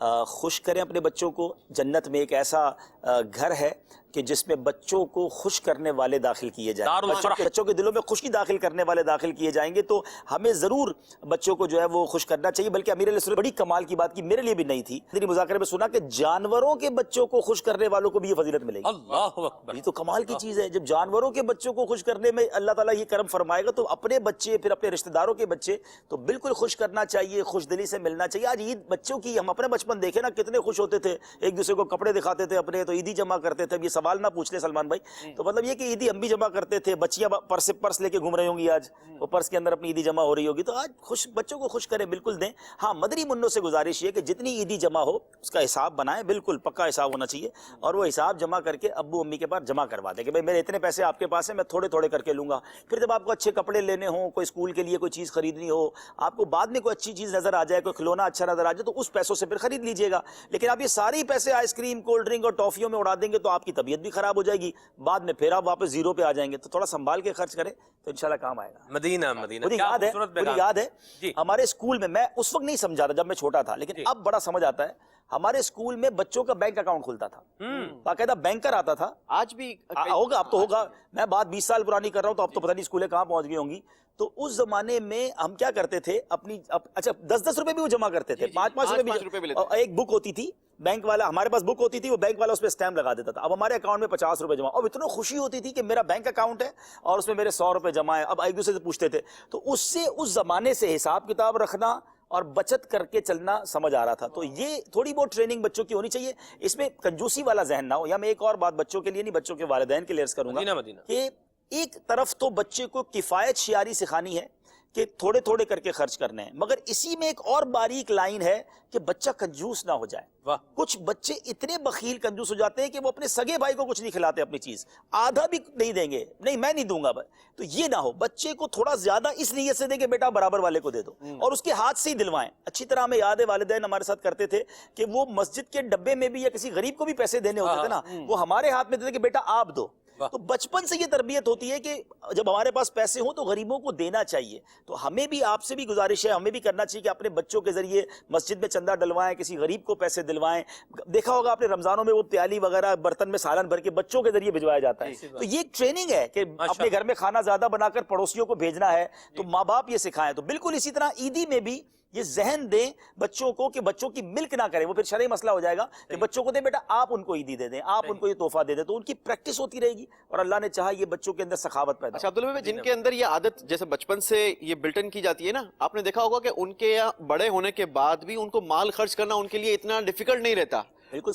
خوش کریں اپنے بچوں کو. جنت میں ایک ایسا گھر ہے کہ جس میں بچوں کو خوش کرنے والے داخل کیے جائیں گے, بچوں کے دلوں میں خوشی داخل کرنے والے داخل کیے جائیں گے. تو ہمیں ضرور بچوں کو جو ہے وہ خوش کرنا چاہیے. بلکہ امیر علیہ السلام بڑی کمال کی بات کی, میرے لیے بھی نہیں تھی, میری مذاکرے میں سنا کہ جانوروں کے بچوں کو خوش کرنے والوں کو بھی یہ فضیلت ملے گی. اللہ اکبر, یہ تو کمال کی چیز ہے. جب جانوروں کے بچوں کو خوش کرنے میں اللہ تعالیٰ یہ کرم فرمائے گا تو اپنے بچے, پھر اپنے رشتہ داروں کے بچے تو بالکل خوش کرنا چاہیے, خوش دلی سے ملنا چاہیے. آج عید بچوں کی, ہم اپنے بچپن دیکھیں نا کتنے خوش ہوتے تھے, ایک دوسرے کو کپڑے دکھاتے تھے اپنے, تو عیدی جمع کرتے تھے. اب یہ سوال نہ پوچھ لے سلمان بھائی, تو مطلب یہ کہ عیدی ہم بھی جمع کرتے تھے, بچیاں پرس لے کے گھوم رہی ہوں گی, آج وہ پرس کے اندر اپنی عیدی جمع ہو رہی ہوگی. تو آج خوش بچوں کو خوش کریں, بالکل دیں. ہاں مدری منوں سے گزارش یہ کہ جتنی عیدی جمع ہو اس کا حساب بنائیں, بالکل پکا حساب ہونا چاہیے, اور وہ حساب جمع کر کے ابو امی کے پاس جمع کروا دیں کہ بھائی میرے اتنے پیسے آپ کے پاس ہیں, میں تھوڑے تھوڑے کر کے لوں گا. پھر جب آپ کو اچھے کپڑے لینے ہوں, کوئی اسکول کے لیے کوئی چیز خریدنی ہو, آپ کو بعد میں کوئی اچھی چیز نظر آ جائے, کوئی کھلونا اچھا نظر آ جائے, تو اس پیسوں سے پھر خرید لیجیے گا. لیکن آپ یہ سارے پیسے آئس کریم, کولڈ ڈرنک اور ٹافیوں میں اڑا دیں گے تو آپ کی طبیعت بھی خراب ہو جائے گی, بعد میں پھر آپ واپس زیرو پہ آ جائیں گے. تو تھوڑا سنبھال کے خرچ کریں تو انشاءاللہ کام آئے گا. مدینہ مجھے یاد ہے ہمارے اسکول میں اس وقت نہیں سمجھا تھا جب میں چھوٹا تھا, لیکن اب بڑا سمجھ آتا ہے. ہمارے اسکول میں بچوں کا بینک اکاؤنٹ کھلتا تھا, باقاعدہ بینکر آتا تھا. آج بھی ہوگا, اب تو ہوگا, میں بات 20 سال پرانی کر رہا ہوں, تو اب تو پتہ نہیں اسکولیں کہاں پہنچ گئی ہوں گی. تو اس زمانے میں ہم کیا کرتے تھے, اپنی اچھا 10-10 روپے بھی وہ جمع کرتے تھے, 5-5 روپے بھی. ایک بک ہوتی تھی بینک والا, ہمارے پاس بک ہوتی تھی, وہ بینک والا اس پہ اسٹیمپ لگا دیتا تھا. اب ہمارے اکاؤنٹ میں 50 روپے جمع, اور اتنا خوشی ہوتی تھی کہ میرا بینک اکاؤنٹ ہے اور اس میں میرے 100 روپے جمع ہے. اب ایک دوسرے سے پوچھتے تھے, تو اس سے اس زمانے سے حساب کتاب رکھنا اور بچت کر کے چلنا سمجھ آ رہا تھا. تو یہ تھوڑی بہت ٹریننگ بچوں کی ہونی چاہیے, اس میں کنجوسی والا ذہن نہ ہو. یا میں ایک اور بات بچوں کے لیے نہیں, بچوں کے والدین کے لیے عرض کروں گا کہ ایک طرف تو بچے کو کفایت شیاری سکھانی ہے کہ تھوڑے تھوڑے کر کے خرچ کرنے ہیں, مگر اسی میں ایک اور باریک لائن ہے کہ بچہ کنجوس نہ ہو جائے. کچھ بچے اتنے بخیل کنجوس ہو جاتے ہیں کہ وہ اپنے سگے بھائی کو کچھ نہیں کھلاتے, اپنی چیز آدھا بھی نہیں دیں گے, نہیں میں نہیں دوں گا. تو یہ نہ ہو, بچے کو تھوڑا زیادہ اس نیت سے دیں کہ بیٹا برابر والے کو دے دو, اور اس کے ہاتھ سے ہی دلوائیں. اچھی طرح ہمیں یاد ہے والدین ہمارے ساتھ کرتے تھے کہ وہ مسجد کے ڈبے میں بھی یا کسی غریب کو بھی پیسے دینے ہوتے تھے نا, وہ ہمارے ہاتھ میں دیتے کہ بیٹا آپ دو. تو بچپن سے یہ تربیت ہوتی ہے کہ جب ہمارے پاس پیسے ہوں تو غریبوں کو دینا چاہیے. تو ہمیں بھی, آپ سے بھی گزارش ہے, ہمیں بھی کرنا چاہیے کہ اپنے بچوں کے ذریعے مسجد میں چندہ ڈلوائیں, کسی غریب کو پیسے دلوائیں. دیکھا ہوگا آپ نے رمضانوں میں وہ پیالی وغیرہ برتن میں سالن بھر کے بچوں کے ذریعے بھجوایا جاتا ہے. تو یہ ٹریننگ ہے کہ اپنے گھر میں کھانا زیادہ بنا کر پڑوسیوں کو بھیجنا ہے, تو ماں باپ یہ سکھائیں. تو بالکل اسی طرح عیدی میں بھی یہ ذہن دیں بچوں کو کہ بچوں کی ملک نہ کریں, وہ پھر شرعی مسئلہ ہو جائے گا کہ بچوں کو دیں بیٹا آپ ان کو عیدی دے دیں, آپ ان کو یہ تحفہ دے دیں, تو ان کی پریکٹس ہوتی رہے گی, اور اللہ نے چاہا یہ بچوں کے اندر سخاوت پیدا. اچھا عبداللہ بھائی, جن کے اندر یہ عادت جیسے بچپن سے یہ بلٹ ان کی جاتی ہے نا, آپ نے دیکھا ہوگا کہ ان کے بڑے ہونے کے بعد بھی ان کو مال خرچ کرنا ان کے لیے اتنا ڈیفیکلٹ نہیں رہتا,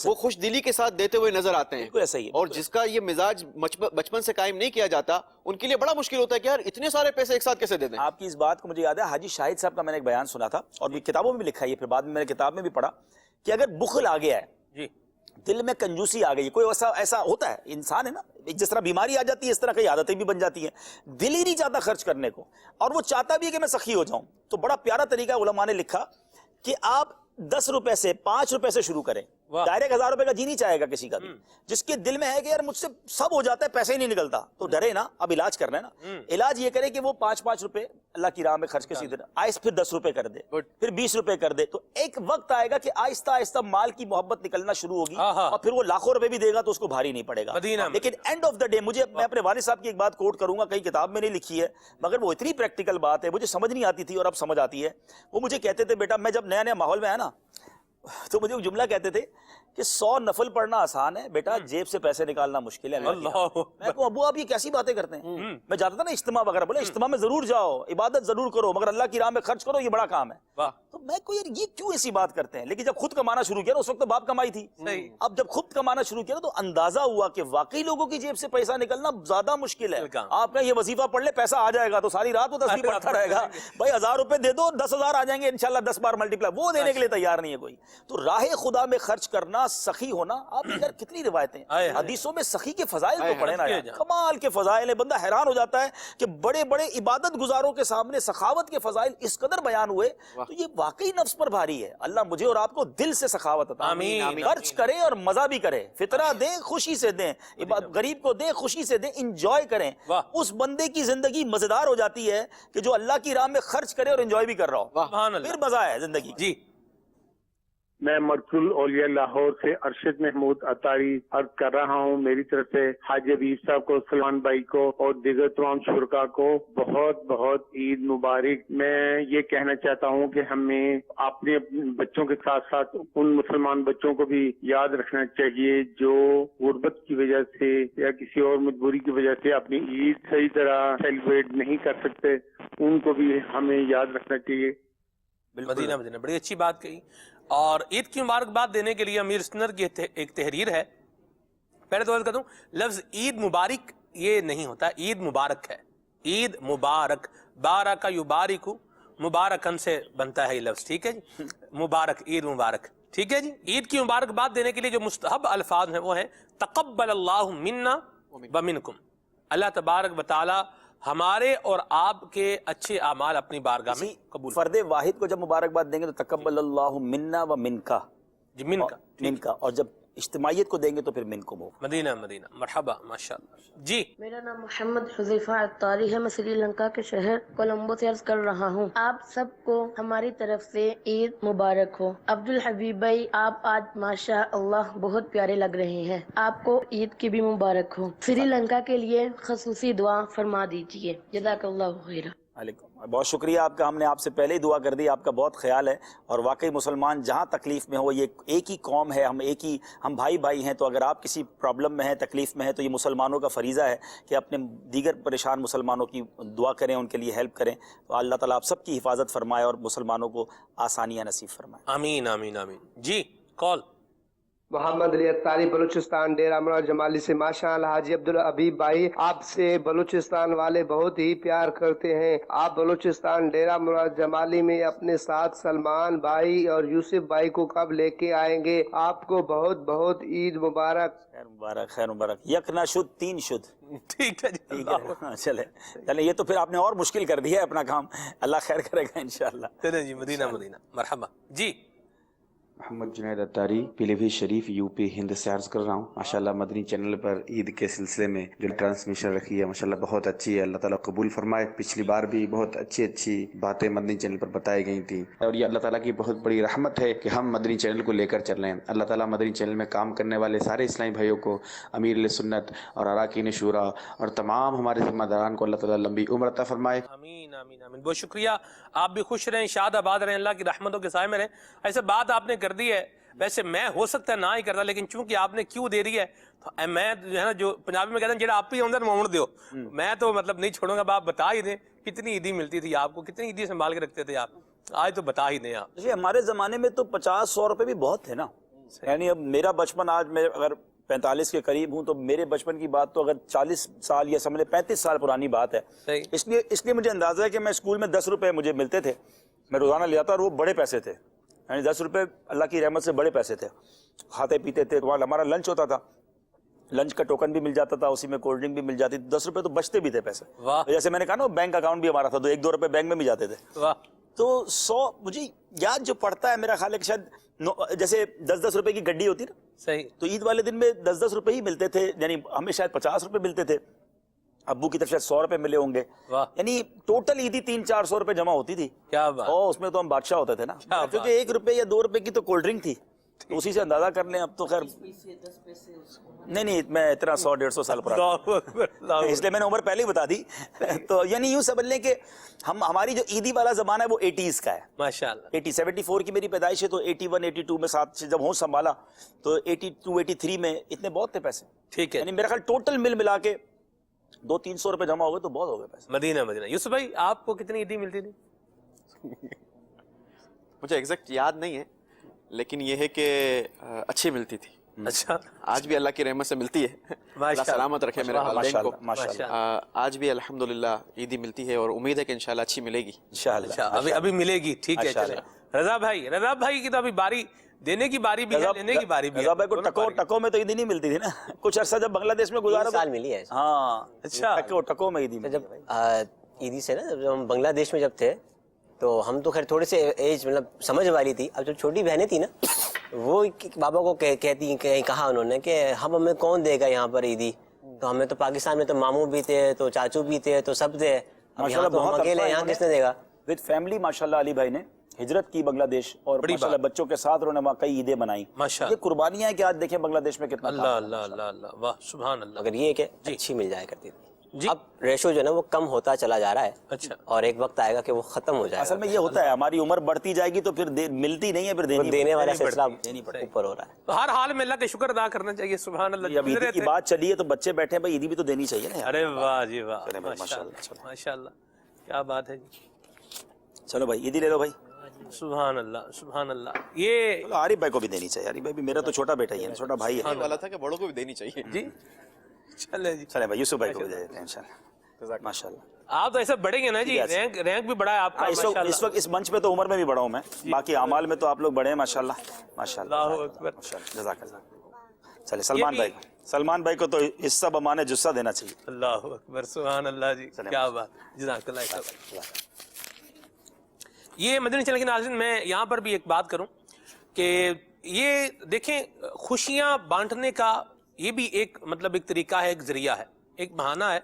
وہ خوش دلی کے ساتھ دیتے ہوئے نظر آتے ہیں. ایسا ہی ہے. اور جس کا یہ مزاج بچپن سے قائم نہیں کیا جاتا, ان کے لیے بڑا مشکل ہوتا ہے کہ یار اتنے سارے پیسے ایک ساتھ کیسے دے دیں. آپ کی اس بات کو مجھے یاد ہے, حاجی شاہد صاحب کا میں نے ایک بیان سنا تھا, اور بھی کتابوں میں بھی لکھا ہے, پھر بعد میں نے کتاب میں بھی پڑھا کہ اگر بخل آ گیا ہے, دل میں کنجوسی آ گئی, کوئی ایسا ہوتا ہے, انسان ہے نا, جس طرح بیماری آ جاتی ہے اس طرح کئی عادتیں بھی بن جاتی ہیں, دل ہی نہیں چاہتا خرچ کرنے کو, اور وہ چاہتا بھی ہے کہ میں سخی ہو جاؤں. تو بڑا پیارا طریقہ علماء نے لکھا کہ آپ 10 روپے سے 5 روپے سے شروع کریں. ڈائریکٹ 1000 روپے کا جی نہیں چاہے گا کسی کا بھی, جس کے دل میں ہے کہ یار مجھ سے سب ہو جاتا ہے, پیسے ہی نہیں نکلتا, تو ڈرے نا, اب علاج کرنا ہے نا. علاج یہ کرے کہ وہ 5-5 روپے اللہ کی راہ میں خرچ کے سیدھے آئس, پھر 10 روپے کر دے, پھر 20 روپے کر دے. تو ایک وقت آئے گا کہ آہستہ آہستہ مال کی محبت نکلنا شروع ہوگی, اور پھر وہ لاکھوں روپے بھی دے گا تو اس کو بھاری نہیں پڑے گا. لیکن اینڈ آف دا ڈے, میں اپنے والد صاحب کی ایک بات کوٹ کروں گا, کئی کتاب میں نہیں لکھی ہے, مگر وہ اتنی پریکٹیکل بات ہے, مجھے سمجھ نہیں آتی تھی اور اب سمجھ آتی ہے. وہ مجھے کہتے تھے بیٹا, میں جب نیا نیا ماحول میں آیا نا, تو مجھے ایک جملہ کہتے تھے کہ 100 نفل پڑھنا آسان ہے بیٹا, جیب سے پیسے نکالنا مشکل ہے. میں کہوں ابو آپ یہ کیسی باتیں کرتے ہیں, میں جاتا تھا نا اجتماع وغیرہ, بولے اجتماع میں ضرور جاؤ, عبادت ضرور کرو, مگر اللہ کی راہ میں خرچ کرو, یہ بڑا کام ہے. تو میں کو یار یہ کیوں ایسی بات کرتے ہیں. لیکن جب خود کمانا شروع کیا نا, اس وقت تو باپ کمائی تھی, اب جب خود کمانا شروع کیا نا تو اندازہ ہوا کہ واقعی لوگوں کی جیب سے پیسہ نکلنا زیادہ مشکل ہے. آپ کا یہ وظیفہ پڑھ لے, پیسہ آ جائے گا, تو ساری رات وہ تسبیح پڑھتا رہے گا. بھائی 1000 روپے دے دو, 10,000 آ جائیں گے انشاءاللہ 10 بار ملٹیپلائی, وہ دینے کے لیے تیار نہیں ہے کوئی. تو راہ خدا میں خرچ کرنا, سخی ہونا, آپ ادھر کتنی روایتیں حدیثوں میں سخی کے فضائل تو پڑھیں نا, کمال کے فضائل ہیں. بندہ حیران ہو جاتا ہے کہ بڑے بڑے عبادت گزاروں کے سامنے سخاوت کے فضائل اس قدر بیان ہوئے, تو یہ واقعی نفس پر بھاری ہے. اللہ مجھے اور آپ کو دل سے سخاوت عطا فرمائے, خرچ کریں اور مزہ بھی کریں, فطرہ دیں, خوشی سے دیں, غریب کو دیں, خوشی سے دیں, انجوائے کریں. اس بندے کی زندگی مزیدار ہو جاتی ہے کہ جو اللہ کی راہ میں خرچ کرے اور انجوائے بھی کر رہا ہو, پھر مزہ ہے زندگی. جی میں مرکز اولیاء لاہور سے ارشد محمود اطاری عرض کر رہا ہوں. میری طرف سے حاجی حبیب صاحب کو, سلمان بھائی کو اور دیگر تمام شرکاء کو بہت بہت عید مبارک. میں یہ کہنا چاہتا ہوں کہ ہمیں اپنے بچوں کے ساتھ ساتھ ان مسلمان بچوں کو بھی یاد رکھنا چاہیے جو غربت کی وجہ سے یا کسی اور مجبوری کی وجہ سے اپنی عید صحیح طرح سیلیبریٹ نہیں کر سکتے. ان کو بھی ہمیں یاد رکھنا چاہیے. مدینہ مدینہ بڑی اچھی بات کہی. اور عید کی مبارکباد دینے کے لیے امیر سنر کی ایک تحریر ہے. پہلے تو کہہ دوں لفظ عید مبارک یہ نہیں ہوتا, عید مبارک ہے. عید مبارک, بارک یبارک, مبارکن سے بنتا ہے یہ لفظ, ٹھیک ہے جی, مبارک, عید مبارک, ٹھیک ہے جی. عید کی مبارکباد دینے کے لیے جو مستحب الفاظ ہیں وہ ہیں تقبل اللہ منا ومنکم. اللہ تبارک و تعالی ہمارے اور آپ کے اچھے اعمال اپنی بارگاہ میں قبول. فرد واحد کو جب مبارکباد دیں گے تو تقبل اللہ منا و منکا, جی منکا, اور جب اجتماعیت کو دیں گے تو پھر منکم ہو. مدینہ مدینہ, مرحبا, ماشاءاللہ. جی میرا نام محمد حذیفہ اطاری ہے, میں سری لنکا کے شہر کولمبو سے عرض کر رہا ہوں. آپ سب کو ہماری طرف سے عید مبارک ہو. عبد الحبیب بھائی, آپ آج ماشاء اللہ بہت پیارے لگ رہے ہیں. آپ کو عید کی بھی مبارک ہو. سری لنکا کے لیے خصوصی دعا فرما دیجیے. جزاک اللہ خیر. علیکم, بہت شکریہ آپ کا. ہم نے آپ سے پہلے ہی دعا کر دی, آپ کا بہت خیال ہے. اور واقعی مسلمان جہاں تکلیف میں ہو, یہ ایک ہی قوم ہے, ہم بھائی بھائی ہیں. تو اگر آپ کسی پرابلم میں ہیں, تکلیف میں ہیں, تو یہ مسلمانوں کا فریضہ ہے کہ اپنے دیگر پریشان مسلمانوں کی دعا کریں, ان کے لیے ہیلپ کریں. تو اللہ تعالیٰ آپ سب کی حفاظت فرمائے اور مسلمانوں کو آسانیاں نصیب فرمائے. آمین آمین آمین. جی کال. محمد علی اطاری, بلوچستان, ڈیرہ مراد جمالی سے. ماشاءاللہ حاجی عبدالحبیب بھائی, آپ سے بلوچستان والے بہت ہی پیار کرتے ہیں. آپ بلوچستان ڈیرہ مراد جمالی میں اپنے ساتھ سلمان بھائی اور یوسف بھائی کو کب لے کے آئیں گے؟ آپ کو بہت بہت عید مبارک. خیر مبارک, خیر مبارک. یک نہ شد تین شد. ٹھیک ہے جی, ٹھیک ہے, چلے یہ تو پھر آپ نے اور مشکل کر دیا ہے اپنا کام. اللہ خیر کرے گا انشاءاللہ. چلیں جی, مدینہ مدینہ, مرحبا. جی محمد جنید اطاری, پیلی بھیت شریف, یو پی, ہند سے عرض کر رہا ہوں. ماشاءاللہ مدنی چینل پر عید کے سلسلے میں جو ٹرانسمیشن رکھی ہے ماشاءاللہ بہت اچھی ہے. اللہ تعالیٰ قبول فرمائے. پچھلی بار بھی بہت اچھی باتیں مدنی چینل پر بتائی گئی تھیں, اور یہ اللہ تعالیٰ کی بہت بڑی رحمت ہے کہ ہم مدنی چینل کو لے کر چل رہے ہیں. اللہ تعالیٰ مدنی چینل میں کام کرنے والے سارے اسلامی بھائیوں کو, امیر علیہ سنت اور اراکین شورا اور تمام ہمارے ذمہ داران کو اللہ تعالیٰ لمبی عمر عطا فرمائے. آمین آمین آمین. بہت شکریہ. آپ بھی خوش رہیں, شاد آباد رہیں, اللہ کی رحمتوں کے سائے میں رہیں. ایسے بات آپ نے کر دی ہے, ویسے میں ہو سکتا ہے نہ ہی کرتا, لیکن چونکہ آپ نے کیوں دے دی ہے تو میں جو ہے نا, جو پنجابی میں کہتے ہیں جڑا آپ ہی اندر موڑ دیو, میں تو مطلب نہیں چھوڑوں گا. آپ بتا ہی دیں کتنی عیدی ملتی تھی آپ کو, کتنی عیدی سنبھال کے رکھتے تھے آپ, آج تو بتا ہی دیں آپ. ہمارے زمانے میں تو 50-100 روپے بھی بہت تھے نا. یعنی اب میرا بچپن, آج میں اگر 45 کے قریب ہوں, تو میرے بچپن کی بات تو اگر 40 سال یا سمجھ لیں 35 سال پرانی بات ہے. اس لیے مجھے اندازہ ہے کہ میں اسکول میں 10 روپے مجھے ملتے تھے, میں روزانہ لے آتا, اور وہ بڑے پیسے تھے. یعنی 10 روپے اللہ کی رحمت سے بڑے پیسے تھے. کھاتے پیتے تھے, وہاں ہمارا لنچ ہوتا تھا, لنچ کا ٹوکن بھی مل جاتا تھا, اسی میں کولڈ ڈرنک بھی مل جاتی تھی. 10 روپے تو بچتے بھی تھے پیسے. جیسے میں نے کہا نا, بینک اکاؤنٹ بھی ہمارا تھا, تو 1-2 روپے بینک میں بھی جاتے تھے. تو 100 مجھے یاد جو پڑتا ہے, میرا خیال ہے کہ شاید جیسے 10-10 روپے کی گڈی ہوتی نا, صحیح, تو عید والے دن میں 10-10 روپے ہی ملتے تھے. یعنی ہمیں شاید 50 روپے ملتے تھے, ابو کی طرف شاید 100 روپے ملے ہوں گے. یعنی ٹوٹل عیدی 300-400 روپے جمع ہوتی تھی. کیا بات, اور اس میں تو ہم بادشاہ ہوتے تھے نا, کیونکہ 1 روپے یا 2 روپے کی تو کولڈ ڈرنک تھی, تو اسی سے اندازہ کر لیں. اب تو خیر نہیں, میں اتنا 100-150 سال پرانا, اس لیے میں نے عمر پہلے ہی بتا دی. تو یعنی یوں سمجھ لیں کہ ہماری جو عیدی والا زمانہ ہے وہ 80s کا ہے. ماشاءاللہ 74 کی میری پیدائش ہے, تو 81-82 میں ساتھ جب ہوں سنبھالا, تو 82-83 میں اتنے بہت تھے پیسے. ٹھیک ہے, یعنی میرا خیال ٹوٹل ملا کے 200-300 روپے جمع ہو گئے تو بہت ہو گئے پیسے. مدینہ مدینہ. یوسف بھائی, آپ کو کتنی عیدی ملتی تھی؟ مجھے ایگزیکٹ یاد نہیں ہے, لیکن یہ ہے کہ اچھی ملتی تھی. اچھا, آج بھی اللہ کی رحمت سے ملتی ہے. اللہ سلامت رکھے میرے والدین کو. آج بھی الحمدللہ عیدی ملتی ہے, اور امید ہے کہ انشاءاللہ اچھی ملے گی. انشاءاللہ ابھی ملے گی. ٹھیک ہے, چلیں. رضا بھائی کی تو ابھی باری دینے کی باری بھی ہے, لینے کی باری بھی ہے. رضا بھائی کو ٹکو میں تو عیدی نہیں ملتی تھی نا, کچھ عرصہ جب بنگلہ دیش میں گزارا, سال ملی ہے. ہاں اچھا, ٹکو میں عیدی. جب عیدی سے نا, جب ہم بنگلہ دیش میں جب تھے, تو ہم تو خیر تھوڑے سے ایج مطلب سمجھ والی تھی. اب جو چھوٹی بہنیں تھی نا, وہ بابا کو کہتی, کہا انہوں نے کہ ہمیں کون دے گا یہاں پر عیدی, تو ہمیں تو پاکستان میں تو ماموں بھی تھے, تو چاچو بھی تھے, تو سب تھے. اب یہاں تو ہم اکیلے, یہاں کس نے دے گا؟ وتھ فیملی ماشاءاللہ علی بھائی نے ہجرت کی بنگلہ دیش اور ماشاءاللہ بچوں کے ساتھ انہوں نے وہاں کئی عیدیں منائی. یہ قربانیاں ہیں کہ آج دیکھیں بنگلہ دیش میں کتنا. اللہ اللہ اللہ اللہ واہ سبحان اللہ. اگر یہ کہ اچھی مل جائے کرتی تھی, اب ریشو جو ہے نا وہ کم ہوتا چلا جا رہا ہے. اچھا. اور ایک وقت آئے گا کہ وہ ختم ہو جائے گا. اصل میں یہ ہوتا ہے ہماری عمر بڑھتی جائے گی تو پھر ملتی نہیں ہے, پھر دینے والا سلسلہ اوپر ہو رہا ہے. تو ہر حال میں اللہ کا شکر ادا کرنا چاہیے. سبحان اللہ. اب عیدی کی بات چلی ہے تو بچے بیٹھے ہیں بھائی, عیدی بھی تو دینی چاہیے نا. ارے واہ جی واہ ماشاء اللہ کیا بات ہے جی. چلو بھائی عیدی لے لو بھائی. سبحان اللہ سبحان اللہ. یہ عارف بھائی کو بھی دینی چاہیے. عارف بھائی بھی میرا تو چھوٹا بیٹا ہی ہے, چھوٹا بھائی ہے. والا تھا کہ بڑوں کو بھی دینی چاہیے. جی چلے جی چلے بھائی یوسف بھائی کو بھی دے دیتے ہیں انشاءاللہ. ماشاءاللہ آپ تو ایسے بڑھیں گے نا جی, رینک بھی بڑا ہے آپ کا. اس وقت اس منچ پہ تو عمر میں بھی بڑا ہوں میں, باقی اعمال میں تو آپ لوگ بڑے ہیں ماشاءاللہ. ماشاءاللہ اللہ اکبر. جزاک اللہ. چلے سلمان بھائی کو تو حصہ بمانے جسہ دینا چاہیے. اللہ اکبر سبحان اللہ جی کیا بات. جزاک اللہ. یہ مدنی چینل کے ناظرین میں یہاں پر بھی ایک بات کروں کہ یہ دیکھیں خوشیاں بانٹنے کا یہ بھی ایک مطلب ایک طریقہ ہے, ایک ذریعہ ہے, ایک بہانہ ہے.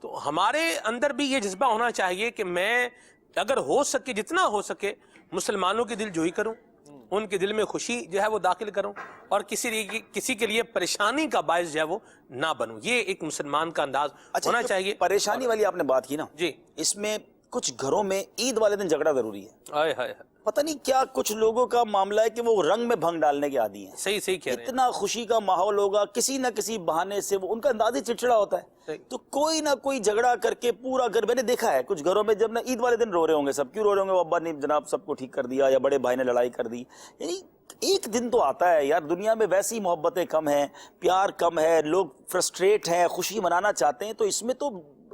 تو ہمارے اندر بھی یہ جذبہ ہونا چاہیے کہ میں اگر ہو سکے جتنا ہو سکے مسلمانوں کی دل جوئی کروں, ان کے دل میں خوشی جو ہے وہ داخل کروں, اور کسی کے لیے پریشانی کا باعث جو ہے وہ نہ بنوں. یہ ایک مسلمان کا انداز ہونا چاہیے. پریشانی والی آپ نے بات کی نا جی, اس میں کچھ گھروں میں عید والے دن جھگڑا ضروری ہے. ہائے ہائے پتہ نہیں کیا کچھ لوگوں کا معاملہ ہے کہ وہ رنگ میں بھنگ ڈالنے کے عادی ہیں. صحیح کہہ رہے ہیں. اتنا خوشی کا ماحول ہوگا کسی نہ کسی بہانے سے وہ ان کا انداز ہی چڑچڑا ہوتا ہے, تو کوئی نہ کوئی جھگڑا کر کے پورا گھر. میں نے دیکھا ہے کچھ گھروں میں جب نا عید والے دن رو رہے ہوں گے سب, کیوں رو رہے ہوں گے, وہ ابا نے جناب سب کو ٹھیک کر دیا یا بڑے بھائی نے لڑائی کر دی. یعنی ایک دن تو آتا ہے یار, دنیا میں ویسی محبتیں کم ہیں, پیار کم ہے, لوگ فرسٹریٹ ہیں, خوشی منانا چاہتے ہیں, تو اس میں تو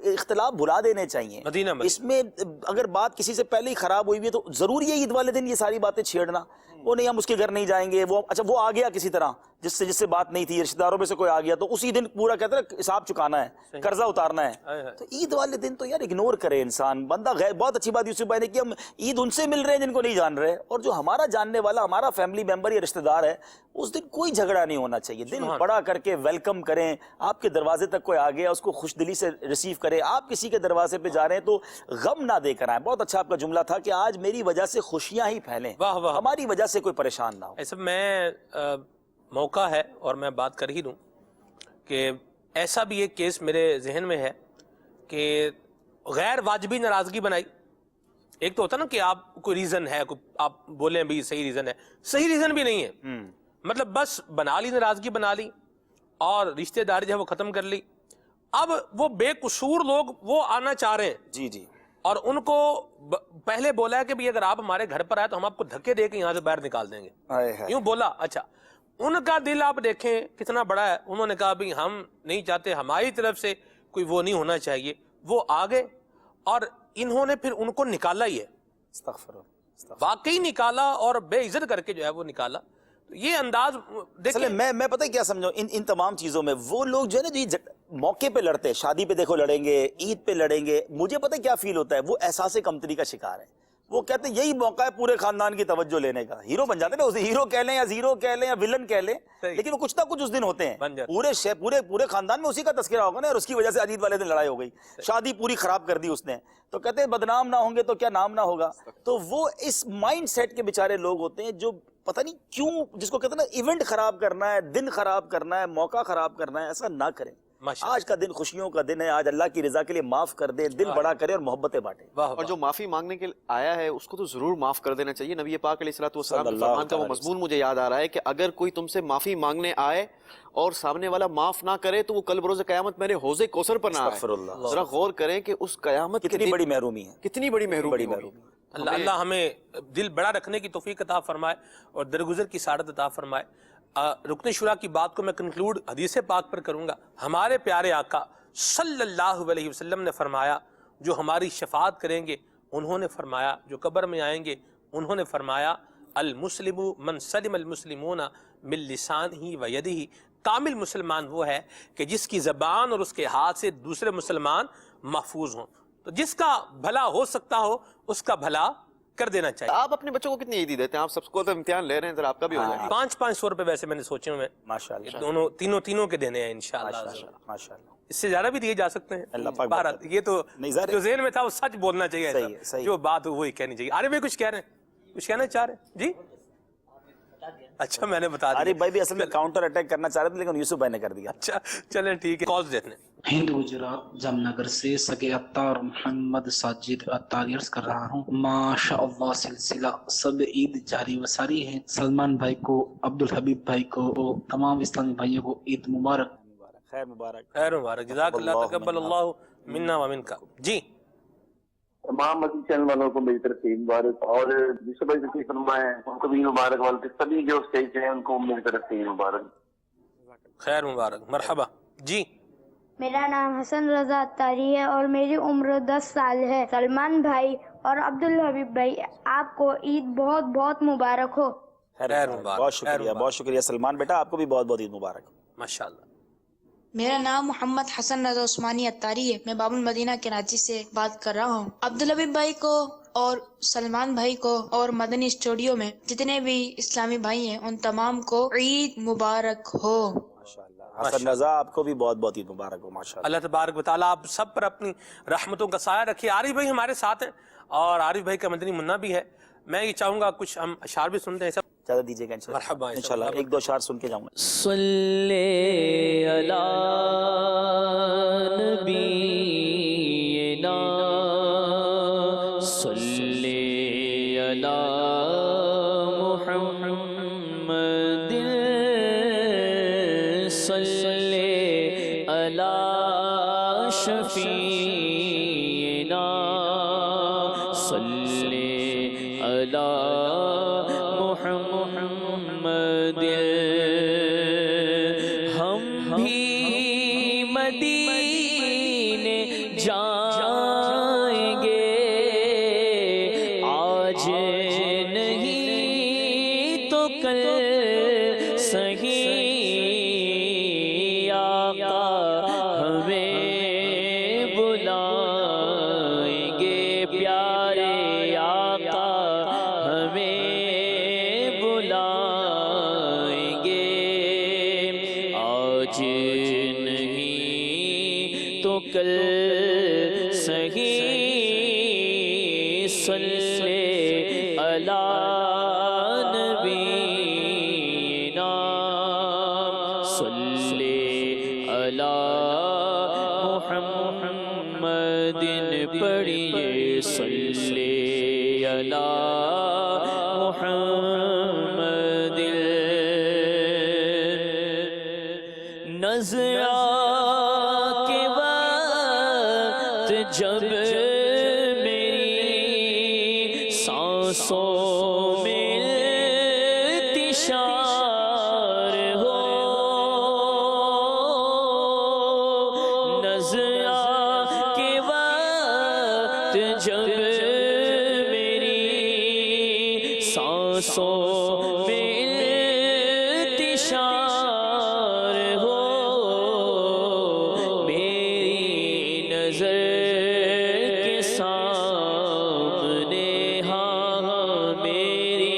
اختلاف بھلا دینے چاہیے. اس میں اگر بات کسی سے پہلے ہی خراب ہوئی ہوئی ہے تو ضروری ہے عید والے دن یہ ساری باتیں چھیڑنا. وہ نہیں ہم اس کے گھر نہیں جائیں گے, وہ اچھا وہ آ گیا کسی طرح جس سے بات نہیں تھی, رشتہ داروں میں سے کوئی آ گیا, تو اسی دن پورا کہتے ہیں حساب چکانا ہے, قرضہ اتارنا ہے. تو عید والے دن تو یار اگنور کرے انسان بندہ. بہت اچھی بات یوسف بھائی نے کہ ہم عید ان سے مل رہے ہیں جن کو نہیں جان رہے, اور جو ہمارا جاننے والا ہمارا فیملی ممبر یا رشتہ دار ہے اس دن کوئی جھگڑا نہیں ہونا چاہیے. دل بڑا کر کے ویلکم کریں. آپ کے دروازے تک کوئی آ گیا اس کو خوش دلی سے ریسیو کریں. آپ کسی کے دروازے پہ جا رہے ہیں تو غم نہ دے کر آئیں. بہت اچھا آپ کا جملہ تھا کہ آج میری وجہ سے خوشیاں ہی پھیلیں, ہماری وجہ سے کوئی پریشان نہ ہو. ایسا میں موقع ہے اور میں بات کر ہی دوں کہ ایسا بھی ایک کیس میرے ذہن میں ہے کہ غیر واجبی ناراضگی بنائی. ایک تو ہوتا نا کہ آپ کوئی ریزن ہے, آپ بولیں بھی صحیح ریزن ہے, صحیح ریزن بھی نہیں ہے, مطلب بس بنا لی ناراضگی بنا لی اور رشتہ داری جو ہے وہ ختم کر لی. اب وہ بے قصور لوگ وہ آنا چاہ رہے ہیں جی جی, اور ان کو پہلے بولا ہے کہ بھی اگر آپ ہمارے گھر پر آئے تو ہم آپ کو دھکے دے کے یہاں سے باہر نکال دیں گے, یوں بولا. اچھا ان کا دل آپ دیکھیں کتنا بڑا ہے, انہوں نے کہا بھی ہم نہیں چاہتے, ہماری طرف سے کوئی وہ نہیں ہونا چاہیے. وہ آگے اور انہوں نے پھر ان کو نکالا ہی ہے, واقعی نکالا اور بے عزت کر کے جو ہے وہ نکالا. یہ انداز دیکھیں. میں پتہ کیا سمجھو ان تمام چیزوں میں وہ لوگ جو ہے نا جو موقع پہ لڑتے ہیں, شادی پہ دیکھو لڑیں گے, عید پہ لڑیں گے, مجھے پتہ کیا فیل ہوتا ہے, وہ احساس کمتری کا شکار ہے. وہ کہتے ہیں یہی موقع ہے پورے خاندان کی توجہ لینے کا. ہیرو بن جاتے ہیں نا, اسے ہیرو کہہ لیں یا زیرو کہہ لیں یا ولن کہہ لیں, لیکن وہ کچھ نہ کچھ اس دن ہوتے ہیں پورے خاندان میں اسی کا تذکرہ ہوگا نا, اور اس کی وجہ سے عید والے دن لڑائی ہو گئی, شادی پوری خراب کر دی اس نے. تو کہتے ہیں بدنام نہ ہوں گے تو کیا نام نہ ہوگا. تو وہ اس مائنڈ سیٹ کے بیچارے لوگ ہوتے ہیں جو پتہ نہیں کیوں, جس کو کہتے ہیں نا ایونٹ خراب کرنا ہے, دن خراب کرنا ہے, موقع خراب کرنا ہے. ایسا نہ کریں. آج کا دن خوشیوں کا دن ہے, آج اللہ کی رضا کے لیے معاف کر دے, دل بڑا کرے اور محبتیں بانٹے. اور جو معافی مانگنے کے آیا ہے اس کو تو ضرور معاف کر دینا چاہیے. نبی پاک علیہ الصلوۃ والسلام کے فرمان کا وہ مضمون مجھے یاد آ رہا ہے کہ اگر کوئی تم سے معافی مانگنے آئے اور سامنے والا معاف نہ کرے تو وہ کل بروز قیامت میرے حوض کوثر پر نہ آئے. ذرا غور کریں کہ اس قیامت کتنی بڑی محرومی ہے, کتنی بڑی محرومی. اللہ ہمیں دل بڑا رکھنے کی توفیق عطا فرمائے اور درگزر کی سعادت عطا فرمائے. رکن شورا کی بات کو میں کنکلوڈ حدیث پاک پر کروں گا. ہمارے پیارے آقا صلی اللہ علیہ وسلم نے فرمایا جو ہماری شفاعت کریں گے انہوں نے فرمایا, جو قبر میں آئیں گے انہوں نے فرمایا المسلم من سلم المسلمون من لسانہ و یدہ. کامل مسلمان وہ ہے کہ جس کی زبان اور اس کے ہاتھ سے دوسرے مسلمان محفوظ ہوں. تو جس کا بھلا ہو سکتا ہو اس کا بھلا کر دینا چاہیے. آپ اپنے بچوں کو کتنی عیدی دیتے ہیں؟ آپ سب کو تو امتحان لے رہے ہیں, ذرا آپ کا بھی ہو جائے. 500 روپے ویسے میں نے سوچے ہوئے ماشاءاللہ, دونوں تینوں کے دینے ہیں انشاءاللہ. ماشاءاللہ, اس سے زیادہ بھی دیے جا سکتے ہیں. یہ تو جو ذہن میں تھا وہ سچ بولنا چاہیے, جو بات وہی کہنی چاہیے. عارف بھائی کچھ کہہ رہے ہیں, کچھ کہنا چاہ رہے ہیں جی؟ اچھا میں نے بتا دیا. عارف بھائی بھی اصل میں کاؤنٹر اٹیک کرنا چاہ رہے تھے لیکن یوسف بھائی نے کر دیا. اچھا چلیں ٹھیک ہے. کالز دیکھنے. ہند گجرات جام نگر سے سگے عطار محمد ساجد عطار عرض کر رہا ہوں. ماشاء اللہ سلسلہ سب عید جاری و ساری ہے. سلمان بھائی کو، عبدالحبیب بھائی کو اور تمام اسلامی بھائیوں کو عید مبارک. خیر مبارک. خیر مبارک. جزاک اللہ، تقبل اللہ منا و منکا. جی تمام مدنی چینل والوں کو میری طرف سے عید مبارک، اور جس بھائی سے فرمائے ان کو بھی مبارک، والے سبھی جو اسٹیج پہ ہیں ان کو میری طرف سے عید مبارک. خیر مبارک. مرحبا. جی میرا نام حسن رضا عطاری ہے اور میری عمر 10 سال ہے. سلمان بھائی اور عبدالحبیب بھائی آپ کو عید بہت بہت مبارک ہو. خیر مبارک. بہت شکریہ، بہت شکریہ سلمان بیٹا، آپ کو بھی بہت بہت عید مبارک. ماشاءاللہ. میرا نام محمد حسن رضا عثمانی عطاری ہے. میں باب المدینہ کراچی سے بات کر رہا ہوں. عبدالحبیب بھائی کو اور سلمان بھائی کو اور مدنی اسٹوڈیو میں جتنے بھی اسلامی بھائی ہیں ان تمام کو عید مبارک ہو. حسن رضا آپ کو بھی بہت بہت عید مبارک ہو. ماشاءاللہ. اللہ تبارک و تعالیٰ آپ سب پر اپنی رحمتوں کا سایہ رکھے. عارف بھائی ہمارے ساتھ ہیں اور عارف بھائی کا مدنی منا بھی ہے. میں یہ چاہوں گا کچھ ہم اشعار بھی سنتے ہیں. سب زیادہ دیجیے گا مرحبا. انشاءاللہ ایک دو اشعار سن کے جاؤں گا. صلی علی نبینا صلی علی محمد صلی علی شفیعنا صلی علی محمد. ہم بھی مدینے جائیں گے آج نہیں تو کل سہی. آقا ہمیں بلائیں گے پیارے آقا ہمیں بلائیں گے آج نہیں تو کل سہی. صلی علی نبینا صلی علی محمد. پڑھیے صلی علی محمد. نظر کے وقت جب میری سانسوں میں انتشار ہو، نظر کے وقت جب میری سانسوں میں انتشار ہو، میری نظر کے سامنے، ہاں میری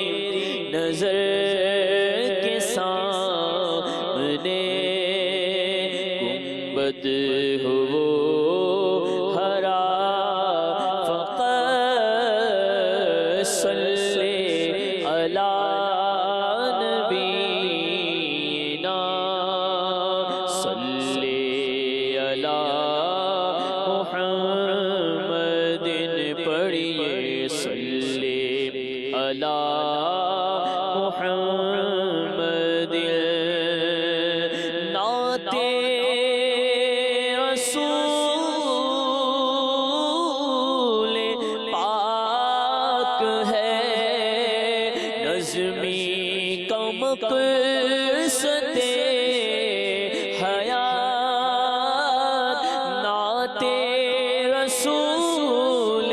نظر کے سامنے گنبد ہو وہ ہرا فقط صلی علی نبینا صلی علی محمد. پڑھیے صلی علی محمد. نعت رسول پاک ہے، نظمی کا مقصد حیات. نعت رسول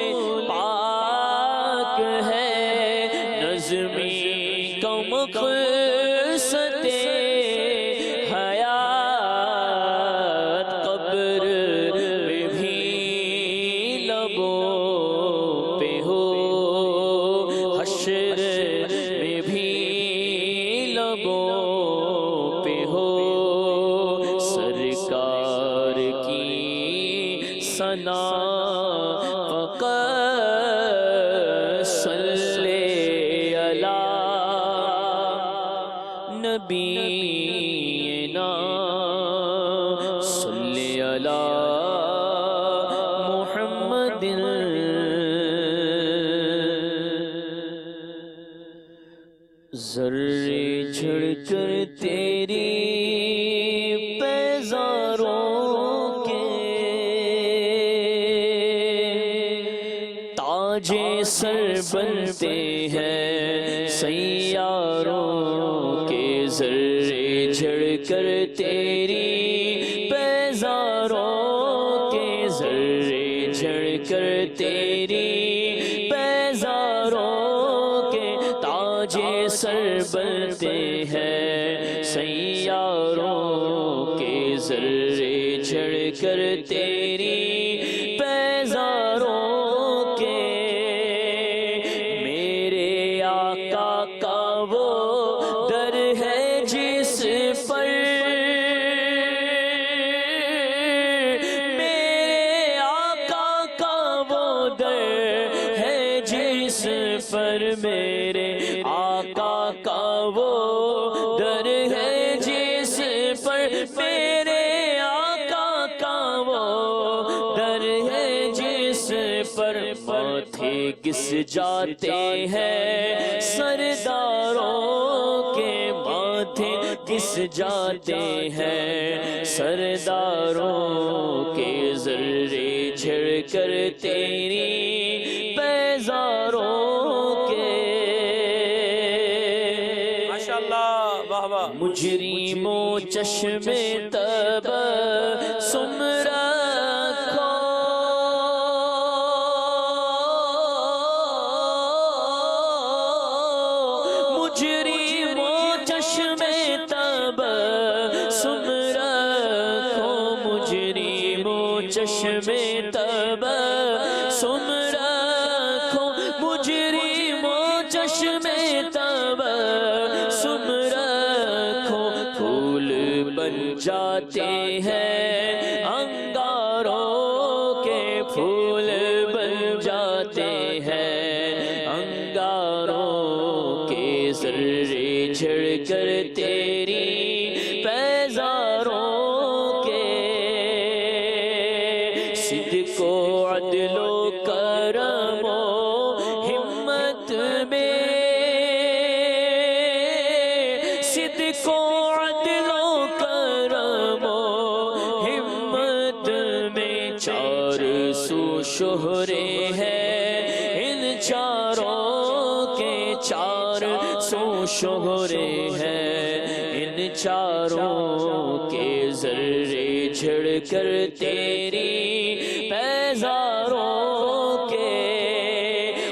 پاک ہے، نظمی کا مقصد حیات. قبر میں بھی لبوں پہ ہو، حشر میں بھی لبوں پہ ہو، سرکار کی ثنا فقط صلی علی محمد ذرے جھڑ کر تیری پیزاروں کے تاج سر بنتے ہیں سیاروں کے ذرے جھڑ کر تیری پیزاروں کے ذرے جھڑ کر تیری پیزاروں کے تاج سر بنتے ہیں سیاروں کے ذرے جھڑ کر تیری پیزاروں کے میرے آقا کا وہ در ہے جس پر میرے آقا کا وہ در ہے جس پر میرے آقا کا وہ در ہے جس پر میرے آقا کا وہ در ہے جس پر ماتھے گس جاتے ہیں سرداروں کے ماتھے گس جاتے ہیں سرداروں کے ذرے جھڑ کر تیری پیزاروں کے ماشاءاللہ واہ واہ مجرموں چشم تب سم رکھو مجرموں چشم تب سم رکھو مجرموں چشم تب سم رکھو مجرموں چشم تب سم رکھو پھول بن جاتے ہیں انگاروں کے پھول بن جاتے ہیں انگاروں کے ذرے جھڑ کر تیری پیزاروں کے صدق و عدل و کرم و ہمت میں صدق و عدل و کرم و ہمت میں چار سو شہرے ہیں ان چاروں کے چار سو شہرے ہیں ان چاروں کے ذرے جھڑ کر تیری پیزاروں کے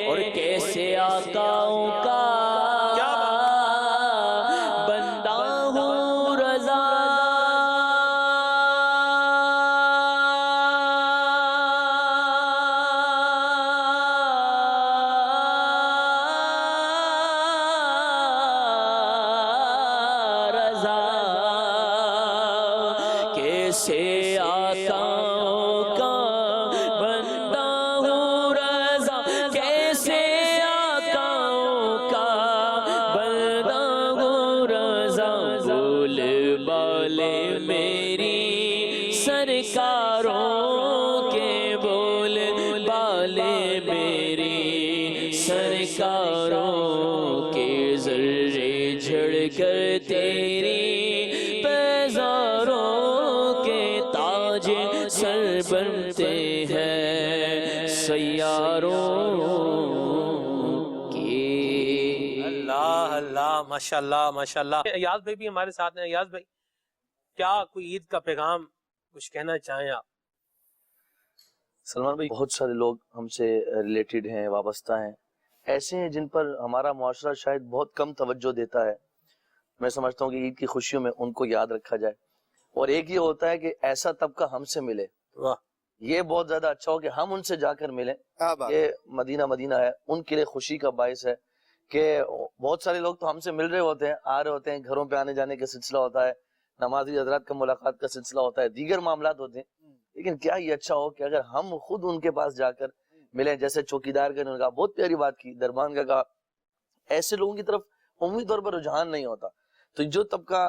اور کیسے آقاؤں کا بندہ ہوں رضا رضا کیسے آقاؤں کا بندہ ہوں رضا کیسے آقاؤں کا بندہ ہوں رضا بول بالے میری سرکاروں کے بول بالے میری سرکاروں کے ذرے جھڑ کر تیری پیزاروں کے تاج سر بنتے ہیں سیاروں کے اللہ اللہ ماشاءاللہ ماشاءاللہ ایاز بھائی بھی ہمارے ساتھ ہیں ایاز بھائی کیا کوئی عید کا پیغام کچھ کہنا چاہیں آپ سلمان بھائی بہت سارے لوگ ہم سے ریلیٹڈ ہیں وابستہ ہیں ایسے ہیں جن پر ہمارا معاشرہ شاید بہت کم توجہ دیتا ہے میں سمجھتا ہوں کہ عید کی خوشیوں میں ان کو یاد رکھا جائے اور ایک یہ ہوتا ہے کہ ایسا طبقہ ہم سے ملے یہ بہت زیادہ اچھا ہو کہ ہم ان سے جا کر ملیں یہ مدینہ ہے ان کے لیے خوشی کا باعث ہے کہ بہت سارے لوگ تو ہم سے مل رہے ہوتے ہیں آ رہے ہوتے ہیں گھروں پہ آنے جانے کا سلسلہ ہوتا ہے نمازی حضرات کا ملاقات کا سلسلہ ہوتا ہے دیگر معاملات ہوتے ہیں لیکن کیا یہ اچھا ہو کہ اگر ہم خود ان کے پاس جا کر ملیں جیسے چوکیدار کا انہوں نے کہا بہت پیاری بات کی دربان کا کہا ایسے لوگوں کی طرف عمومی طور پر رجحان نہیں ہوتا تو جو طبقہ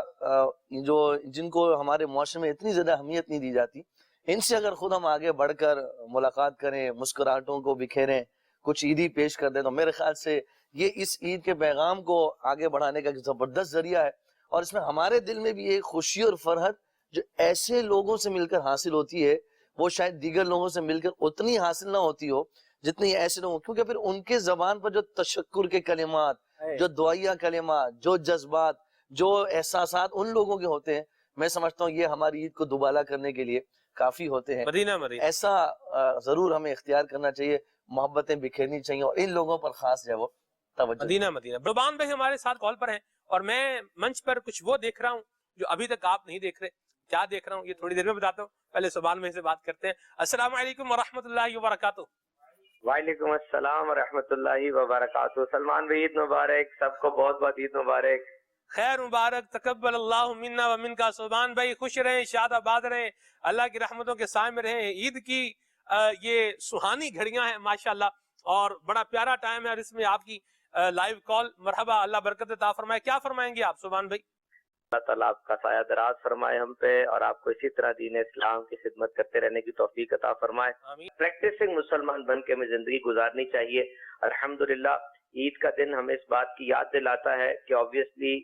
جو جن کو ہمارے معاشرے میں اتنی زیادہ اہمیت نہیں دی جاتی ان سے اگر خود ہم آگے بڑھ کر ملاقات کریں، مسکراہٹوں کو بکھیریں، کچھ عیدی پیش کر دیں، تو میرے خیال سے یہ اس عید کے پیغام کو آگے بڑھانے کا ایک زبردست ذریعہ ہے. اور اس میں ہمارے دل میں بھی ایک خوشی اور فرحت جو ایسے لوگوں سے مل کر حاصل ہوتی ہے، وہ شاید دیگر لوگوں سے مل کر اتنی حاصل نہ ہوتی ہو جتنی ایسے لوگوں، کیونکہ پھر ان کے زبان پر جو تشکر کے کلمات، جو دعائیہ کلمات، جو جذبات، جو احساسات ان لوگوں کے ہوتے ہیں، میں سمجھتا ہوں یہ ہماری عید کو دوبالا کرنے کے لیے کافی ہوتے ہیں. ایسا ضرور ہمیں اختیار کرنا چاہیے، محبتیں بکھیرنی چاہیے، اور ان لوگوں پر خاص جو ہے وہ توجہ. مدینہ ربان بھائی ہمارے ساتھ کال پر ہیں، اور میں منچ پر کچھ وہ دیکھ رہا ہوں جو ابھی تک آپ نہیں دیکھ رہے. کیا دیکھ رہا ہوں یہ تھوڑی دیر میں بتاتا ہوں، پہلے سبحان بھائی سے بات کرتے ہیں. السلام علیکم ورحمۃ اللہ وبرکاتہ. وعلیکم السلام ورحمۃ اللہ وبرکاتہ. سلمان بھائی عید مبارک، سب کو بہت بہت عید مبارک. خیر مبارک، تقبل اللہ منا و منکا. سلمان بھائی خوش رہیں، شاد آباد رہیں، اللہ کی رحمتوں کے سائے میں رہیں. عید کی یہ سہانی گھڑیاں ہیں ماشاءاللہ، اور بڑا پیارا ٹائم ہے، اور اس میں آپ کی لائیو کال. مرحبا، اللہ برکت عطا فرمائے. کیا فرمائیں گے آپ سلمان بھائی؟ اللہ تعالیٰ آپ کا سایہ دراز فرمائے ہم پہ، اور آپ کو اسی طرح دین اسلام کی خدمت کرتے رہنے کی توفیق عطا فرمائے. پریکٹسنگ مسلمان بن کے ہمیں زندگی گزارنی چاہیے. الحمدللہ عید کا دن ہمیں اس بات کی یاد دلاتا ہے کہ آبویسلی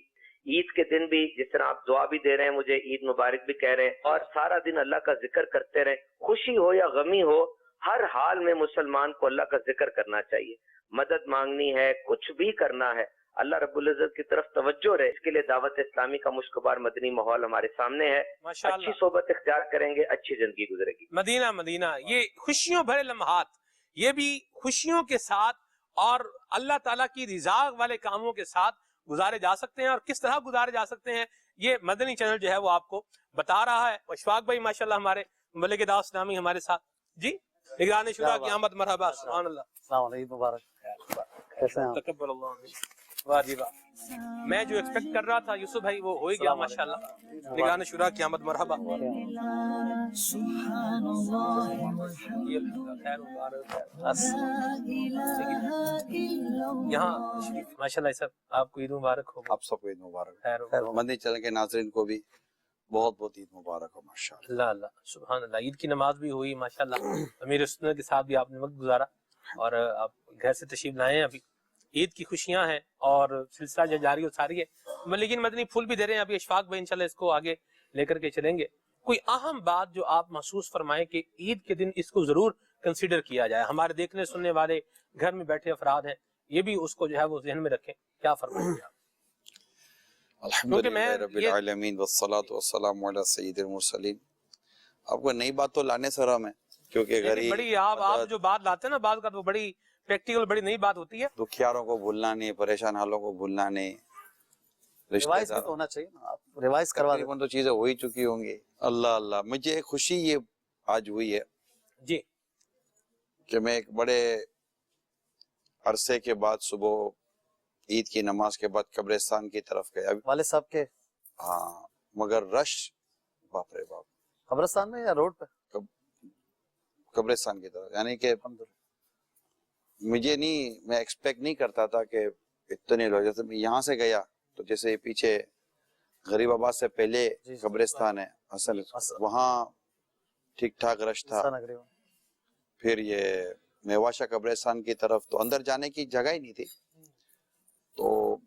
عید کے دن بھی جس طرح آپ دعا بھی دے رہے ہیں، مجھے عید مبارک بھی کہہ رہے ہیں، اور سارا دن اللہ کا ذکر کرتے رہیں. خوشی ہو یا غمی ہو، ہر حال میں مسلمان کو اللہ کا ذکر کرنا چاہیے. مدد مانگنی ہے، کچھ بھی کرنا ہے، اللہ رب العزت کی طرف توجہ رہے. اس کے لیے دعوت اسلامی کا مشکبار مدنی ماحول ہمارے سامنے ہے. اچھی صحبت اختیار کریں گے، اچھی زندگی گزرے گی. مدینہ یہ خوشیوں بھرے لمحات، یہ بھی خوشیوں کے ساتھ اور اللہ تعالیٰ کی رضا والے کاموں کے ساتھ گزارے جا سکتے ہیں. اور کس طرح گزارے جا سکتے ہیں یہ مدنی چینل جو ہے وہ آپ کو بتا رہا ہے. اشفاق بھائی ماشاءاللہ ہمارے ملک دعوت اسلامی ہمارے ساتھ. جی نگران شورا کی آمد، مرحبا. سبحان اللہ. السلام علیکم، مبارک. کیسے ہیں؟ تقبل اللہ. واہ جی واہ، میں جو ایکسپیکٹ کر رہا تھا یوسف بھائی وہ ہو ہی گیا ماشاءاللہ. نگران شورا کی آمد، مرحبا. یہاں ماشاءاللہ سب آپ کو عید مبارک ہو. آپ سب کو عید مبارک. مدنی چینل کے ناظرین کو بھی بہت بہت عید مبارک ہو. ماشاءاللہ. اللہ سبحان اللہ. عید کی نماز بھی ہوئی ماشاءاللہ، امیر سنت کے ساتھ بھی آپ نے وقت گزارا، اور آپ گھر سے تشریف لائے ہیں. ابھی عید کی خوشیاں ہیں اور سلسلہ جو جاری و ساری ہے، لیکن مدنی پھول بھی دے رہے ہیں. ابھی اشفاق بھائی انشاءاللہ اس کو آگے لے کر کے چلیں گے. کوئی اہم بات جو آپ محسوس فرمائیں کہ عید کے دن اس کو ضرور کنسیڈر کیا جائے، ہمارے دیکھنے سننے والے گھر میں بیٹھے افراد ہیں، یہ بھی اس کو جو ہے وہ ذہن میں رکھیں. کیا فرمائیں گے آپ؟ الحمدللہ رب العالمین والصلاة والسلام علی سید المرسلین. آپ کو نئی بات تو لانے سے رہا میں، کیونکہ غریب بڑی آپ جو بات لاتے ہیں نا بعض کا وہ بڑی پریکٹیکل، بڑی نئی بات ہوتی ہے. دکھیاروں کو بھولنا نہیں، پریشان حالوں کو بھولنا نہیں. ریوائز بھی تو ہونا چاہیے نا، آپ ریوائز کروا دیں. تو چیزیں ہو ہی چکی ہوں گی. اللہ مجھے ایک خوشی یہ آج ہوئی ہے جی کہ میں ایک بڑے عرصے کے بعد صبح عید کی نماز کے بعد قبرستان کی طرف گیا. والد صاحب کے؟ ہاں، مگر رش باپ رے باپ. قبرستان میں یا روڈ پہ؟ قبرستان کی طرف، یعنی کہ مجھے نہیں، میں ایکسپیکٹ نہیں کرتا تھا کہ اتنے لوگ. جیسے میں یہاں سے گیا تو جیسے پیچھے غریب آباد سے پہلے قبرستان ہے حسن، وہاں ٹھیک ٹھاک رش تھا. پھر یہ میواشا قبرستان کی طرف تو اندر جانے کی جگہ ہی نہیں تھی. تو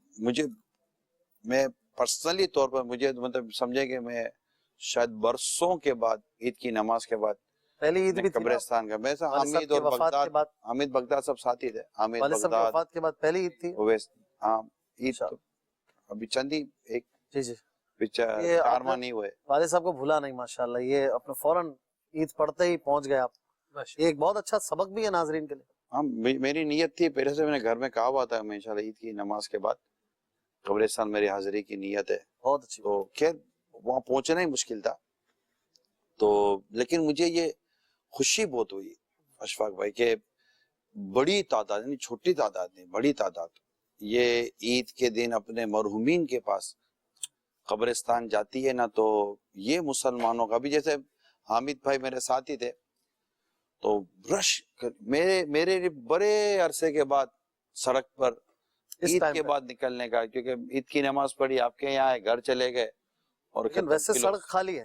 میں پرسنلی طور پر مجھے مطلب سمجھے کہ میں شاید برسوں کے بعد عید کی نماز کے بعد پہلی عید بھی قبرستان کا، میں حامد اور بغداد، حامد بغداد سب ساتھی تھے. حامد بغداد وفات کے بعد پہلی عید تھی. ہاں عید ابھی چندی ایک 4 ماہ نہیں ہوئے. والد صاحب کو بھولا نہیں ماشاءاللہ، یہ اپنے فوراً عید پڑھتے ہی پہنچ گئے آپ. یہ ایک بہت اچھا سبق بھی ہے ناظرین کے لیے. ہاں میری نیت تھی پہلے سے، میں نے گھر میں کہا ہوا تھا میں انشاءاللہ عید کی نماز کے بعد قبرستان میری حاضری کی نیت ہے. بہت اچھی. تو خیر وہاں پہنچنا ہی مشکل تھا، تو لیکن مجھے یہ خوشی بہت ہوئی اشفاق بھائی کہ بڑی تعداد، یعنی چھوٹی تعداد نہیں، بڑی تعداد یہ عید کے دن اپنے مرحومین کے پاس قبرستان جاتی ہے نا. تو یہ مسلمانوں کا بھی، جیسے حامد بھائی میرے ساتھی تھے، تو رش میرے بڑے عرصے کے بعد سڑک پر عید کے بعد نکلنے کا، کیونکہ عید کی نماز پڑھی، آپ کے یہاں گھر چلے گئے، اور ویسے سڑک خالی ہے،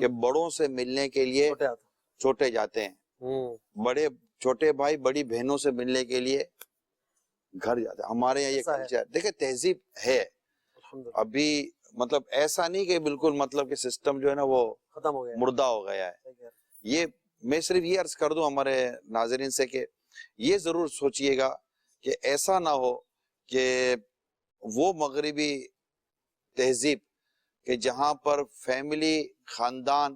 کہ بڑوں سے ملنے کے لیے چھوٹے جاتے ہیں، بڑے چھوٹے بھائی بڑی بہنوں سے ملنے کے لیے گھر جاتے ہیں. ہمارے یہاں یہ کلچر دیکھیں تہذیب ہے ابھی، مطلب ایسا نہیں کہ بالکل مطلب کہ سسٹم جو ہے نا وہ ختم ہو گیا، مردہ ہو گیا ہے. یہ میں صرف یہ عرض کر دوں ہمارے ناظرین سے کہ یہ ضرور سوچئے گا کہ ایسا نہ ہو کہ وہ مغربی تہذیب کہ جہاں پر فیملی، خاندان،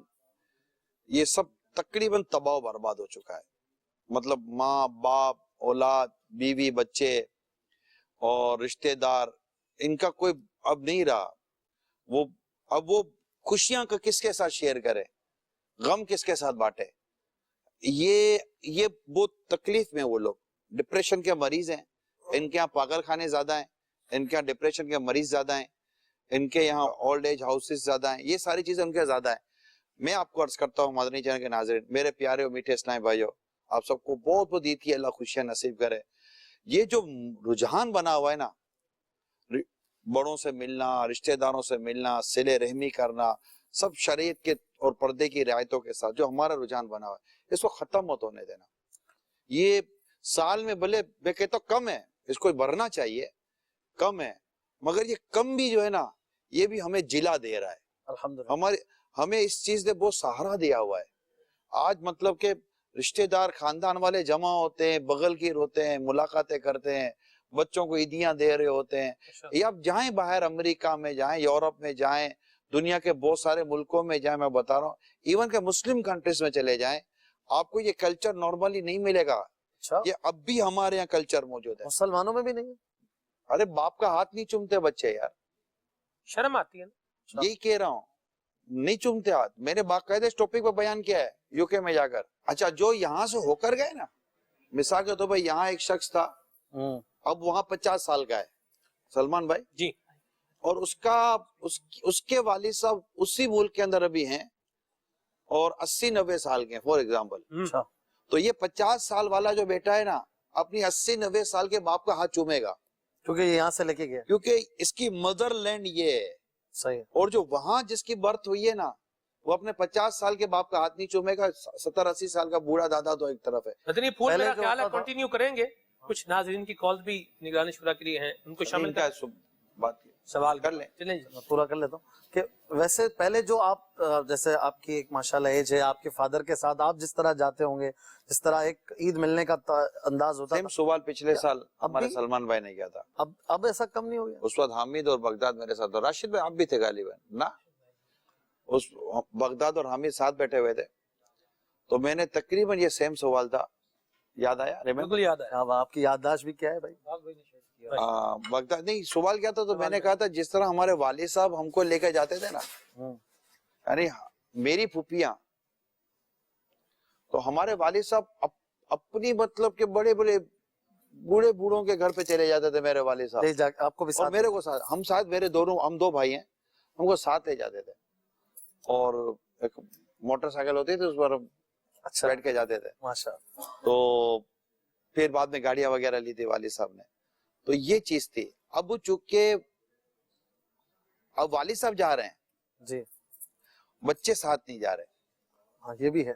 یہ سب تقریباً تباہ و برباد ہو چکا ہے. مطلب ماں باپ، اولاد، بیوی، بچے اور رشتہ دار، ان کا کوئی اب نہیں رہا. اب وہ خوشیاں کا کس کے ساتھ شیئر کرے، غم کس کے ساتھ بانٹے. یہ بہت تکلیف میں وہ لوگ ڈپریشن کے مریض ہیں. ان کے یہاں پاگل خانے زیادہ ہیں، ان کے یہاں ڈپریشن کے مریض زیادہ ہیں، ان کے یہاں اولڈ ایج ہاؤسز زیادہ ہیں، یہ ساری چیزیں ان کے زیادہ ہیں. میں آپ کو عرض کرتا ہوں مدنی چینل کے ناظرین، میرے پیارے اور میٹھے اسلامی بھائیو، آپ سب کو بہت بہت عید کی اللہ خوشیاں نصیب کرے. یہ جو رجحان بنا ہوا ہے نا، بڑوں سے ملنا، رشتہ داروں سے ملنا، صلہ رحمی کرنا، سب شریعت کے اور پردے کی رعایتوں کے ساتھ جو ہمارا رجحان بنا ہوا ہے، اس کو ختم مت ہونے دینا. یہ سال میں بھلے میں کہتا ہوں کم ہے، اس کو بڑھنا چاہیے، کم ہے، مگر یہ کم بھی جو ہے نا یہ بھی ہمیں جلا دے رہا ہے. الحمدللہ ہمیں اس چیز نے بہت سہارا دیا ہوا ہے. آج مطلب کہ رشتہ دار خاندان والے جمع ہوتے ہیں، بغل گیر ہوتے ہیں، ملاقاتیں کرتے ہیں، بچوں کو عیدیاں دے رہے ہوتے ہیں. یہ آپ جائیں باہر، امریکہ میں جائیں، یورپ میں جائیں، دنیا کے بہت سارے ملکوں میں جائیں، میں بتا رہا ہوں ایون کہ مسلم کنٹریز میں چلے جائیں، آپ کو یہ کلچر نارملی نہیں ملے گا. یہ اب بھی ہمارے یہاں کلچر موجود ہے. مسلمانوں میں بھی نہیں ہے. ارے باپ کا ہاتھ نہیں چومتے بچے یار، شرم آتی ہے نا. یہی کہہ رہا ہوں، نہیں چومتے ہاتھ. میں نے باقاعدہ اس ٹاپک پہ بیان کیا ہے یو کے میں جا کر. اچھا جو یہاں سے ہو کر گئے نا، مثال کے طور پر یہاں ایک شخص تھا، اب وہاں 50 سال کا ہے سلمان بھائی جی، اور اس کے والد صاحب اسی ملک کے اندر ابھی ہیں اور 80-90 سال کے ہیں فور ایگزامپل. تو یہ 50 سال والا جو بیٹا ہے نا، اپنی 80-90 سال کے باپ کا ہاتھ چومے گا کیونکہ یہ یہاں سے لے کے گیا، کیونکہ اس کی مدر لینڈ یہ ہے. صحیح. اور جو وہاں جس کی برتھ ہوئی ہے نا، وہ اپنے 50 سال کے باپ کا ہاتھ نہیں چومے گا. 70-80 سال کا بوڑھا دادا تو ایک طرف ہے. مدنی پھول میرا خیال ہے کنٹینیو کریں گے. کچھ ناظرین کی کال بھی نگرانی شورا کے لیے ہیں، ان کو شامل کر بات سوال کر لیں. چلیں جی پورا کر لیتا ہوں کہ ویسے پہلے جو آپ جیسے آپ کی ایک ماشاءاللہ ایج ہے، آپ کے فادر کے ساتھ آپ جس طرح جاتے ہوں گے، جس طرح ایک عید ملنے کا انداز ہوتا سیم سوال پچھلے سال ہمارے سلمان بھائی نے کیا تھا. اب ایسا کم نہیں ہو گیا؟ اس وقت حامد اور بغداد میرے ساتھ، اور راشد بھائی آپ بھی تھے غالباً نا، اس بغداد اور حامد ساتھ بیٹھے ہوئے تھے. تو میں نے تقریباً یہ سیم سوال تھا، یاد آیا؟ بالکل یاد ہے. آپ کی یادداشت بھی کیا ہے بھائی؟ بغداد نہیں، سوال کیا تھا تو میں نے کہا تھا جس طرح ہمارے والد صاحب ہم کو لے کے جاتے تھے نا، یعنی میری پھوپھیاں، تو ہمارے والد صاحب اپنی مطلب کہ بڑے بڑے بوڑھے بوڑھوں کے گھر پہ چلے جاتے تھے میرے والد صاحب، آپ کو بھی اور میرے کو ساتھ، ہم ساتھ، میرے ہم 2 بھائی ہیں، ہم کو ساتھ لے جاتے تھے. اور ایک موٹر سائیکل ہوتی تھی، اس پر بیٹھ کے جاتے تھے. ماشاءاللہ. تو پھر بعد میں گاڑیاں وغیرہ لی تھی والد صاحب نے. تو یہ چیز تھی. اب چونکہ اب والد صاحب جا رہے ہیں جی، بچے ساتھ نہیں جا رہے. ہاں یہ بھی ہے.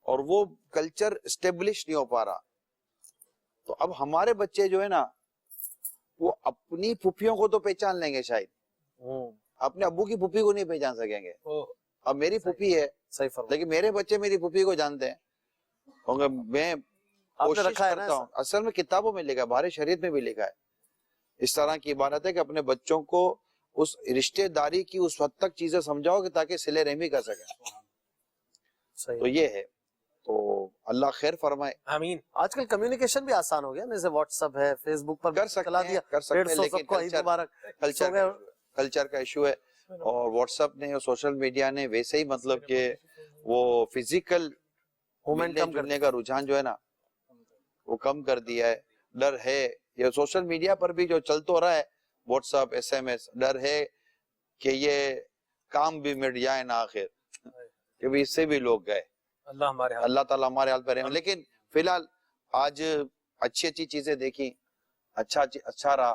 اور وہ کلچر اسٹیبلش نہیں ہو پا رہا. تو اب ہمارے بچے جو ہے نا، وہ اپنی پھوپھیوں کو تو پہچان لیں گے شاید، اپنے ابو کی پھوپھی کو نہیں پہچان سکیں گے. اب میری پھوپھی ہے لیکن میرے بچے میری پھوپھی کو جانتے ہیں. کیونکہ میں کوشش کرتا ہوں، اصل میں کتابوں میں لکھا ہے، بہار شریعت میں بھی لکھا ہے، اس طرح کی عبارت ہے کہ اپنے بچوں کو اس رشتہ داری کی اس حد تک چیزیں سمجھاؤ کہ تاکہ صلہ رحمی کر سکیں. تو یہ ہے. تو اللہ خیر فرمائے. آمین. آج کل کمیونیکیشن بھی آسان ہو گیا، جیسے واٹس ایپ ہے، فیس بک پر کر سکتے ہیں، لیکن کلچر کا ایشو ہے. اور واٹس ایپ نے اور سوشل میڈیا نے ویسے ہی مطلب کہ وہ فزیکل ملنے جلنے کا رجحان جو ہے نا وہ کم کر دیا ہے. ڈر ہے، یہ سوشل میڈیا پر بھی جو چل تو رہا ہے، واٹس ایپ، SMS، ڈر ہے کہ یہ کام بھی مٹ جائے نا آخر، کہ بھی اس سے بھی لوگ گئے. اللہ تعالیٰ ہمارے حال پر رحم. لیکن فی الحال آج اچھی چیزیں دیکھی، اچھا رہا،